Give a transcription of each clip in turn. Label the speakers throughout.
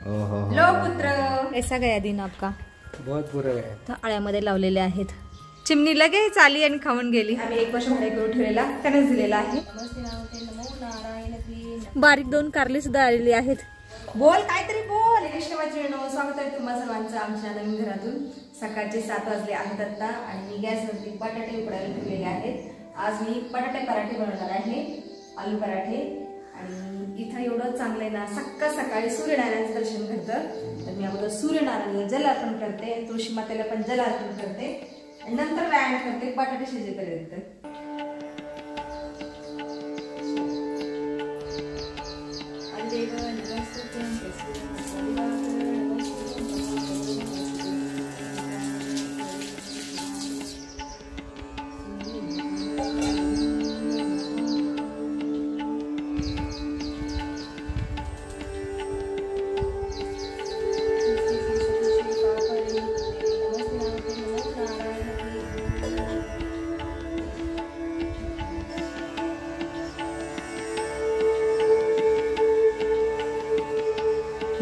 Speaker 1: Low पुत्र, ऐसा गया दिन आपका?
Speaker 2: बहुत बुरा गया.
Speaker 1: तर आळ्यामध्ये लावलेले आहेत. चिमणी लगेच आली आणि खाऊन गेली. आम्ही 1 वर्ष भाडे करून ठेवलेला त्यानेच दिलेला आहे. बारीक 2 कारली सुद्धा आलेली आहेत. बोल काहीतरी बोल. वैष्णवाचेनो, स्वागत आहे तुम्हा सर्वांचं आमच्या नवीन घरातून. सकाळचे 7 वाजले आहेत आता आणि मी गॅसवरती बटाटे उकडायला ठेवलेले आहेत. आज मी बटाटे पराठे बनवणार आहे, आलू पराठे. आणि इथं एवढं चांगलं आहे ना, सकाळी सूर्यनारायणाचं दर्शन घडतं. तर मी अगोदर सूर्यनारायणाला जल अर्पण करते, तुळशी मातेला पण जल अर्पण करते आणि नंतर व्यायाम करते बटाटे शिजेपर्यंत.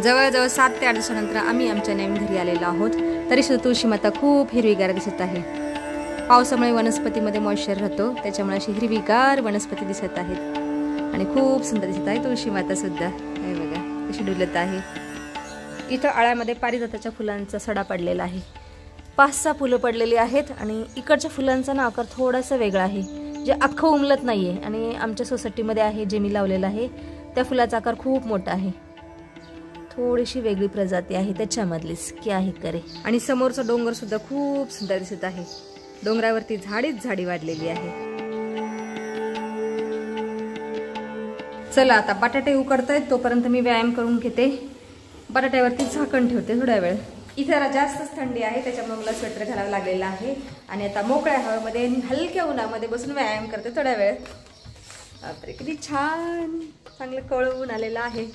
Speaker 1: जवळजवळ 7 ते 8 दिवसानंतर आम्ही आमच्या नवीन घरी आलेलो आहोत. तरी सुद्धा तुळशी माता खूप हिरवीगार दिसत आहे. पावसामुळे वनस्पतीमध्ये मॉइश्चर राहतो, त्याच्यामुळे अशी हिरवीगार वनस्पती दिसत आहेत आणि खूप सुंदर दिसत आहे तुळशी माता सुद्धा. हे बघा कशी डुलत आहे. इथं आळ्यामध्ये पारिजाताच्या फुलांचा सडा पडलेला आहे. 5-6 फुलं पडलेली आहेत आणि इकडच्या फुलांचा ना आकार थोडासा वेगळा आहे, जे अख्खं उमलत नाहीये. आणि आमच्या सोसायटीमध्ये आहे जे मी लावलेलं आहे त्या फुलाचा आकार खूप मोठा आहे. थोडीशी वेगळी प्रजाती आहे त्याच्यामधलीच की आहे करे. आणि समोरचा डोंगर सुद्धा खूप सुंदर दिसत आहे. डोंगरावरती झाडीच झाडी वाढलेली आहे. चला आता बटाटे उकडतायत तोपर्यंत मी व्यायाम करून घेते. बटाट्यावरती झाकण ठेवते थोड्या वेळ. इथे जरा जास्तच थंडी आहे त्याच्यामुळे मला स्वेटर घालावं लागलेलं आहे. आणि आता मोकळ्या हवेमध्ये हलक्या उन्हामध्ये बसून व्यायाम करते थोड्या वेळ. बापरे किती छान चांगलं कळवून आलेलं आहे.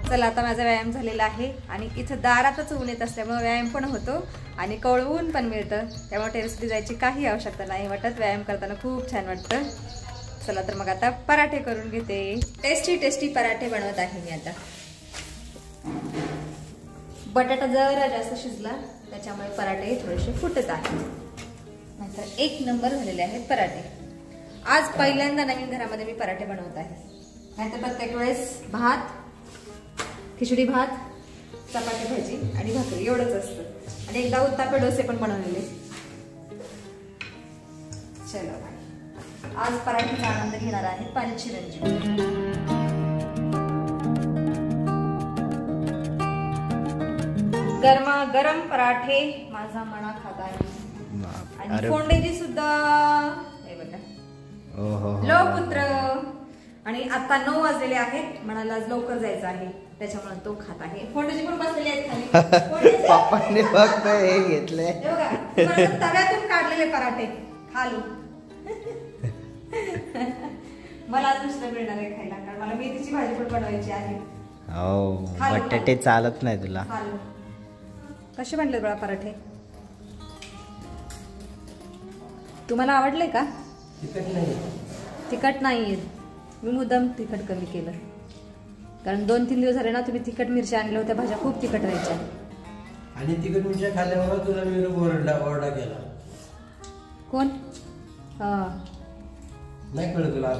Speaker 1: चला आता माझा व्यायाम झालेला आहे आणि इथं दारातच ऊन येत असल्यामुळे व्यायाम पण होतो आणि कळवून पण मिळतं. त्यामुळे टेरेसवरती जायची काही आवश्यकता नाही वाटत. व्यायाम करताना खूप छान वाटतं. चला तर मग आता पराठे करून घेते. टेस्टी पराठे बनवत आहे मी आता. बटाटा जरा जास्त शिजला त्याच्यामुळे पराठे थोडेसे फुटत आहेत. नंतर 1 नंबर झालेले आहेत पराठे. आज पहिल्यांदा नवीन घरामध्ये मी पराठे बनवत आहे. नाहीतर प्रत्येक वेळेस भात, खिचडी भात, चपाती भाजी आणि भाकरी एवढंच असतं. आणि एकदा उत्तापे डोसे पण बनवलेले. चलो आज पराठ्याचा आनंद घेणार आहे पानचिरंजी. गरमागरम पराठे माझा मना खात आहे. आणि फोंडेजी सुद्धा हे बघा. लो पुत्र. आणि आता 9 वाजलेले आहेत. म्हणाला लवकर जायचं आहे त्याच्यामुळे तो खात आहे. फोंडेजी पण बसलेले आहेत खाली.
Speaker 2: पप्पांनी फक्त हे घेतले
Speaker 1: तव्यातून काढलेले पराठे खालू. मला आज दुसरं मिळणार आहे खायला कारण मला मेथीची भाजी पण बनवायची आहे.
Speaker 2: बटाटे चालत नाही तुला.
Speaker 1: कसे बनले बळा पराठे? तुम्हाला आवडले का? तिखट नाही. मी मुद्दाम तिखट कमी केलं कारण 2-3 दिवस झाले ना तुम्ही तिखट मिरच्या आणल्या होत्या. भाज्या खूप तिखट राहायच्या
Speaker 3: आणि तिखट मिरच्या खाल्ल्यावर तुला मी ओरडा केला.
Speaker 1: कोण?
Speaker 3: नाही कळलं तुला?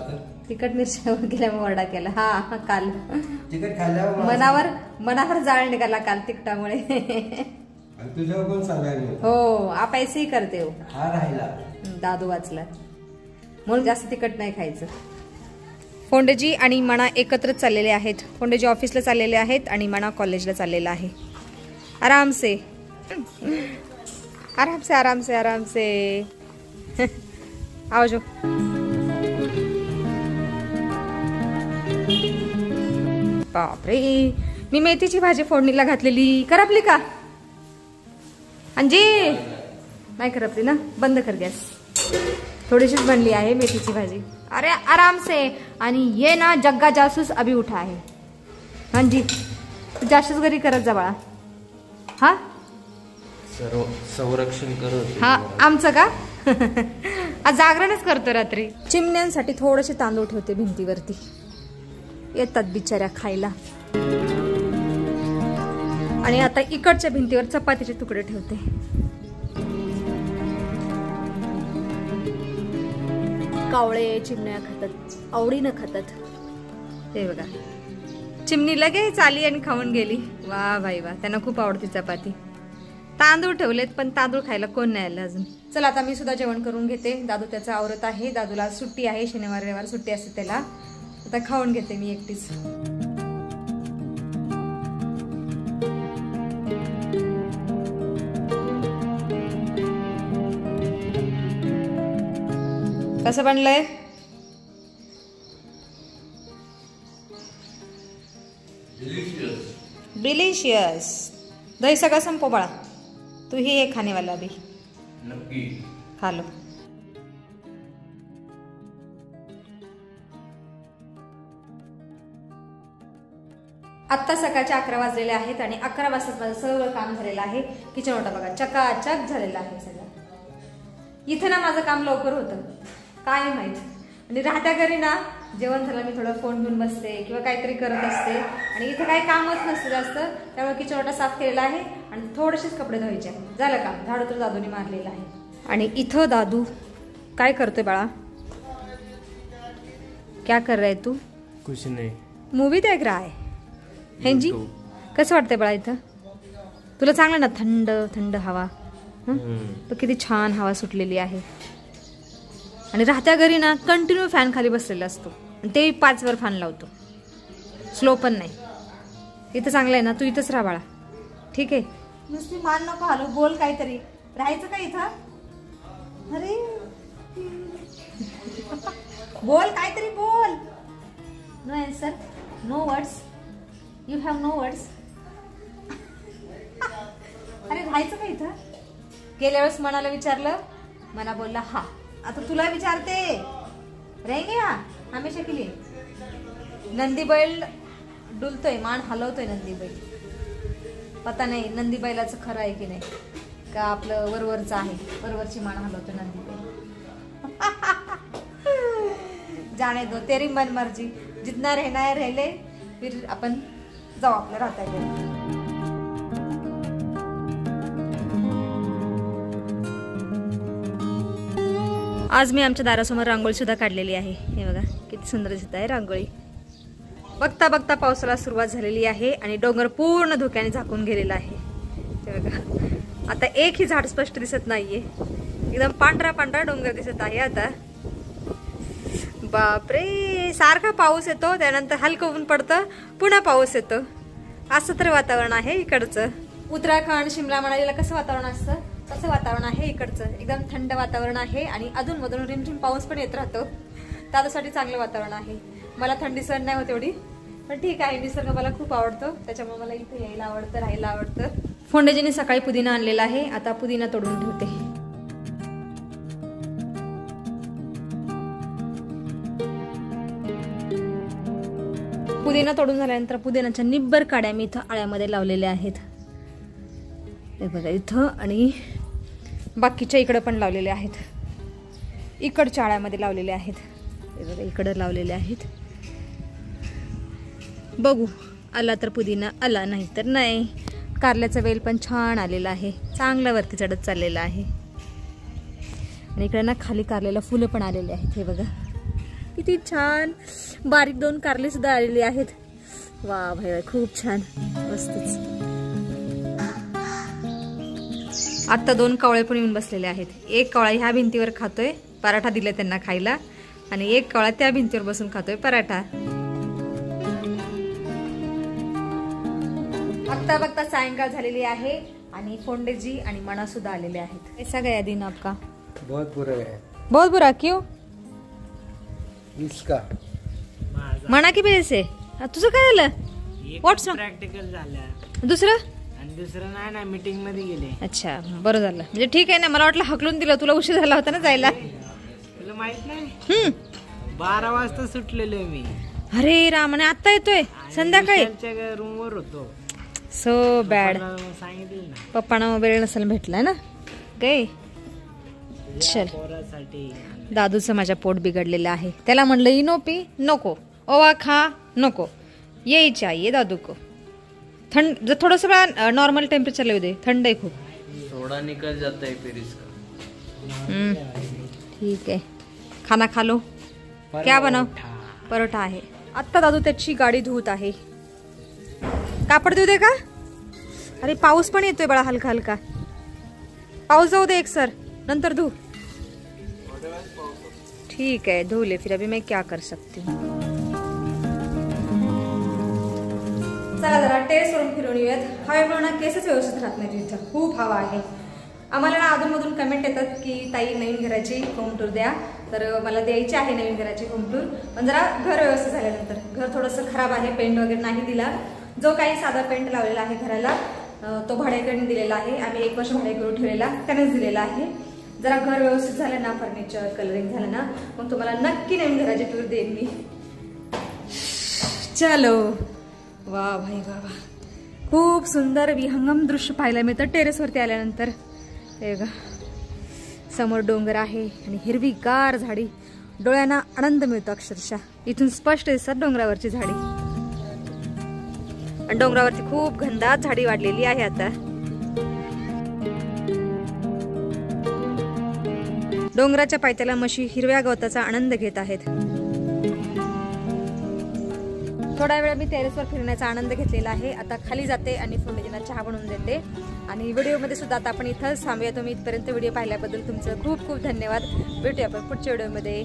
Speaker 1: तिखट मिरच्या गेल्यामुळे ओरडा केला. हा काल
Speaker 3: तिखट खाल्ल्यावर
Speaker 1: मनावर जाळ निघाला काल तिखटामुळे.
Speaker 3: तुझ्यावर कोण सांगायला?
Speaker 1: हो आपायचंही करते हो.
Speaker 3: हा राहिला
Speaker 1: दादू वाचला म्हणून जास्त तिखट नाही खायचं. फोंडेजी आणि मना एकत्रच चाललेले आहेत. फोंडेजी ऑफिसला चाललेले आहेत आणि मना कॉलेजला चाललेला आहे. आराम से आओ जो. बापरे मी मेथीची भाजी फोडणीला घातलेली. करपली का अंजी? नाही करपली ना. बंद कर गॅस. थोडीशीच बनली आहे मेथीची भाजी. अरे आराम से. आणि ये ना जग्गा जासूस अभी उठा है. हाँ जी जासूस घरी करत जा बाळा. हा
Speaker 3: सर्व संरक्षण करत
Speaker 1: हा आमचं का आज जागरणच करतो रात्री. चिमण्यांसाठी थोडेसे तांदूळ ठेवते भिंतीवरती, येतात बिचाऱ्या खायला. आणि आता इकडच्या भिंतीवर चपातीचे तुकडे ठेवते. कावळे चिमण्या खातात, आवडीनं खातात. हे बघा चिमणी लगेच आली आणि खाऊन गेली. वा भाई वा, त्यांना खूप आवडते चपाती. तांदूळ ठेवलेत पण तांदूळ खायला कोण नाही आलं अजून. चला आता मी सुद्धा जेवण करून घेते. दादू त्याचं आवरत आहे. दादूला सुट्टी आहे, शनिवार रविवार सुट्टी असते त्याला. आता खाऊन घेते मी एकटीच. कसं बनलंय? डिलिशियस. दही सगळं संपो बाळा, तू ही एक खानेवाला भी
Speaker 3: नक्की
Speaker 1: खा लो. आत्ता सकाळचे 11 वाजलेले आहेत आणि 11 वाजताच माझं सगळं काम झालेलं आहे. किचन ओटा बघा चकाचक झालेला आहे सगळं. इथं ना माझं काम लवकर होतं, काय माहित. आणि राहत्या घरी ना जेवण झालं मी थोडं फोन घेऊन बसते किंवा काहीतरी करत असते आणि इथं काही कामच नसतं जास्त. त्यामुळे किचन ओटा साफ केलेला आहे आणि थोडेसेच कपडे धुवायचे. झालं काम, झाडू तर दादूने मारलेलं आहे. आणि इथं दादू काय करतोय बाळा? क्या कर रहा है तू?
Speaker 3: कुछ नाही.
Speaker 1: मूवी देख रहा है हेंजी. कसं वाटतंय बाळा इथं तुला? चांगलं ना, थंड थंड हवा. तर किती छान हवा सुटलेली आहे. आणि राहत्या घरी ना कंटिन्यू फॅन खाली बसलेला असतो आणि ते 5 वर फॅन लावतो, स्लो पण नाही. इथं चांगलं आहे ना, तू इथंच राहा बाळा, ठीक आहे? नुसती मान नको हलव, बोल काहीतरी. राहायचं का इथं? अरे बोल काहीतरी, बोल. No answer, no words, you have no words. अरे राहायचं का इथं? गेल्या वेळेस मनाला विचारलं, मना बोलला हा. आता तुला विचारते, रहेंगे हा हमेशा के लिए? नंदी बैल डुलतोय, मान हलवतोय नंदी बैल. पता नाही नंदी बैलाचं खरं आहे की नाही, का आपलं वरवरचं आहे, वरवरची मान हलवतो नंदी बैल. जाने दो, तेरी मन मर्जी. जितना रहना है रह ले, फिर आपण जाऊ आपल्या राहत्या घरी. आज मी आमच्या दारासमोर रांगोळी सुद्धा काढलेली आहे. हे बघा किती सुंदर दिसत आहे रांगोळी. बघता बघता पावसाला सुरुवात झालेली आहे आणि डोंगर पूर्ण धुक्याने झाकून गेलेला आहे. हे बघा आता एकही झाड स्पष्ट दिसत नाहीये, एकदम पांढरा पांढरा डोंगर दिसत आहे आता. बापरे, सारखा पाऊस येतो, त्यानंतर हलकं ऊन पडतं, पुन्हा पाऊस येतो. असं तर वातावरण आहे इकडचं. उत्तराखंड शिमला मनालीला कसं वातावरण असतं तसं वातावरण आहे इकडचं. एकदम थंड वातावरण आहे आणि अधूनमधून रिमझिम पाऊस पण येत राहतो. त्यासाठी चांगलं वातावरण आहे. मला थंडी सहन नाही होत एवढी, पण ठीक आहे. निसर्ग मला खूप आवडतो, त्याच्यामुळे मला इथे यायला आवडतं, राहायला आवडतं. फोंडेजीने सकाळी पुदिना आणलेला आहे, आता पुदिना तोडून ठेवते. पुदिना तोडून झाल्यानंतर पुदिनाच्या निब्बर काड्या मी इथं आळ्यामध्ये लावलेल्या आहेत. हे बघा इथं आणि बाकीच्या इकडं पण लावलेले आहेत. इकडच्या आळ्यामध्ये लावलेले आहेत. हे बघा इकडं लावलेले आहेत. बघू आला तर पुदिना, आला नाही तर नाही. कारल्याचा वेल पण छान आलेला आहे, चांगला वरती चढत चाललेला आहे. आणि इकडे ना खाली कारलेला फुलं पण आलेले आहेत. हे बघा किती छान बारीक 2 कारले सुद्धा आलेले आहेत. वा भाई खूप छान, मस्तच. आता 2 कावळे पण येऊन बसलेले आहेत. एक कावळा ह्या भिंतीवर खातोय, पराठा दिले त्यांना खायला, आणि एक कावळा त्या भिंतीवर बसून खातोय पराठा. बघता बघता सायंकाळ झालेली आहे आणि फोंडेजी आणि मना सुद्धा आलेले आहेत. कैसा गया दिन आपका?
Speaker 3: बहुत बुरा है.
Speaker 1: बहुत बुरा क्यों?
Speaker 3: इसका
Speaker 1: मना की वजह से? तुझं काय झालं? व्हॉट्स
Speaker 3: प्रॅक्टिकल झालं,
Speaker 1: दुसरं?
Speaker 3: आणि दुसरं नाही, मीटिंग मध्ये गेले.
Speaker 1: अच्छा बरं झालं, म्हणजे ठीक आहे ना. मला वाटलं हकलून दिलं, तुला उशीर झाला होता ना जायला.
Speaker 3: तुला माहित नाही 12 वाजता सुटलेलो मी.
Speaker 1: अरे राम, आणि आता येतोय संध्याकाळी?
Speaker 3: रूम वर होतो.
Speaker 1: So bad. पप्पांना वेळ नसेल भेटलाय ना गे. चल दादूचं माझ्या पोट बिघडलेलं आहे. त्याला म्हणलं इनो पी नको, ओवा खा नको, यही चाहिए दादू को. थंड थोडस नॉर्मल टेम्परेचर येऊ दे, थंड आहे खूप.
Speaker 4: थोड़ा निकल जाता है फिर इसका.
Speaker 1: ठीक आहे. खाना खा लो. क्या बनाव? परोठा आहे. आत्ता दादू त्याची गाडी धुवत आहे. कापड देऊ दे का? अरे पाऊस पण येतोय बाळा हलका हलका. पाऊस जाऊ दे एक सर, नंतर धू. ठीक आहे धो ले, फिर अभी मैं क्या कर सकती हूँ. चला जरा टेरेस वरून फिरून येऊयात. हवेमुळे ना केसच व्यवस्थित राहत नाही तिथं, खूप हवा आहे. आम्हाला ना अधूनमधून कमेंट येतात की ताई नवीन घराची होम टूर द्या. तर मला द्यायची आहे नवीन घराची होम टूर, पण जरा घर व्यवस्थित झाल्यानंतर. घर थोडंसं खराब आहे, पेंट वगैरे नाही दिला. जो काही साधा पेंट लावलेला आहे घराला तो भाडेकरांनी दिलेला आहे. आम्ही 1 वर्ष भाडे करून ठेवलेला, त्यानेच दिलेला आहे. जरा घर व्यवस्थित झालं ना, फर्निचर कलरिंग झालं ना, मग तुम्हाला नक्की नवीन घराची टूर देईन मी. चलो वा भाई वा वा, खूप सुंदर विहंगम दृश्य पाहायला मिळतं टेरेसवरती आल्यानंतर. हे बघा समोर डोंगर आहे आणि हिरवीगार झाडी, डोळ्यांना आनंद मिळतो अक्षरशः. इथून स्पष्ट दिसतात डोंगरावरची झाडी. आणि डोंगरावरती खूप घनदाट झाडी वाढलेली आहे आता. डोंगराच्या पायथ्याला म्हशी हिरव्या गवताचा आनंद घेत आहेत. थोडा वेळ मी टेरेसवर फिरण्याचा आनंद घेतलेला आहे. आता खाली जाते आणि फोंडेजींना चहा बनवून देते. आणि व्हिडिओमध्ये सुद्धा आता आपण इथंच थांबूया. तुम्ही इथपर्यंत व्हिडिओ पाहिल्याबद्दल तुमचं खूप खूप धन्यवाद. भेटूया आपण पुढच्या व्हिडिओमध्ये.